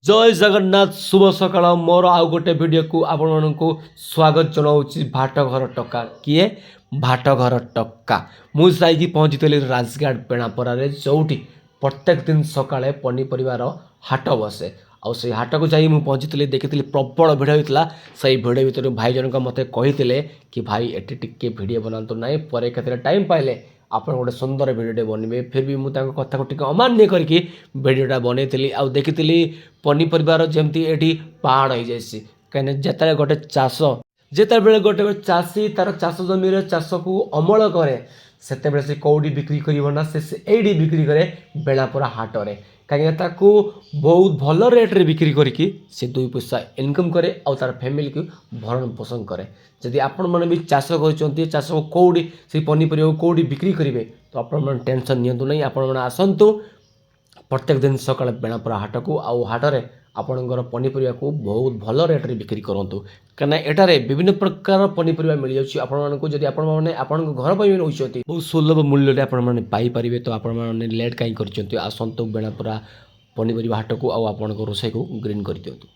जय जगन्नाथ शुभ सकाळ मोर आउ गोटे भिडियो को आपण मानक स्वागत जनाऊँगी भाटघर टक्का किए भाटघर टक्का मुझे पहुँची राजघाट बेणापरारे जोटी प्रत्येक दिन सकाळे पनीपरिवार हाट बसे आउ से हाट को जाई मुझे पहुँची देखी प्रबल भिड़ होता से भिड़ भितर भाई जनक मत कही कि भाई एटी टिके भिडियो बनातु ना पर केते टाइम पाइले ଆପଣ ଗୋଟେ ସୁନ୍ଦର ଭିଡ଼ିଓଟେ ବନେଇବେ ଫିର୍ ବି ମୁଁ ତାଙ୍କ କଥାକୁ ଟିକେ ଅମାନ୍ୟ କରିକି ଭିଡ଼ିଓଟା ବନେଇଥିଲି ଆଉ ଦେଖିଥିଲି ପନିପରିବାର ଯେମିତି ଏଠି ପାହାଡ଼ ହେଇଯାଇଛି କାହିଁକିନା ଯେତେବେଳେ ଗୋଟେ ଚାଷୀ ତାର ଚାଷ ଜମିରେ ଚାଷକୁ ଅମଳ କରେ ସେତେବେଳେ ସେ କେଉଁଠି ବିକ୍ରି କରିବ ନା ସେ ଏଇଠି ବିକ୍ରି କରେ ବେଣାପରା ହାଟରେ କାହିଁକିନା ତାକୁ ବହୁତ ଭଲ ରେଟ୍ରେ ବିକ୍ରି କରିକି ସେ ଦୁଇ ପଇସା ଇନକମ୍ କରେ ଆଉ ତାର ଫ୍ୟାମିଲିକୁ ଭରଣ ପୋଷଣ କରେ ଯଦି ଆପଣମାନେ ବି ଚାଷ କରୁଛନ୍ତି ଚାଷ କେଉଁଠି ସେଇ ପନିପରିବାକୁ କେଉଁଠି ବିକ୍ରି କରିବେ ତ ଆପଣମାନେ ଟେନସନ୍ ନିଅନ୍ତୁ ନାହିଁ ଆପଣମାନେ ଆସନ୍ତୁ प्रत्येक दिन सकाଳେ बेणापरा हाटକୁ ଆଉ ହାଟରେ ଆପଣଙ୍କର ପନିପରିବାକୁ ବହୁତ ଭଲ ରେଟ୍ରେ ବିକ୍ରି କରନ୍ତୁ କାହିଁକିନା ଏଠାରେ ବିଭିନ୍ନ ପ୍ରକାର ପନିପରିବା ମିଳିଯାଉଛି ଆପଣମାନଙ୍କୁ ଯଦି ଆପଣମାନେ ଆପଣଙ୍କ ଘର ପାଇଁ ନେଉଛନ୍ତି ବହୁତ ସୁଲଭ ମୂଲ୍ୟରେ ଆପଣମାନେ ପାଇପାରିବେ ତ ଆପଣମାନେ ଲେଟ୍ କାହିଁ କରିଛନ୍ତି ଆସନ୍ତୁ ବେଣାପରା ପନିପରିବା ହାଟକୁ ଆଉ ଆପଣଙ୍କ ରୋଷେଇକୁ ଗ୍ରୀନ୍ କରିଦିଅନ୍ତୁ।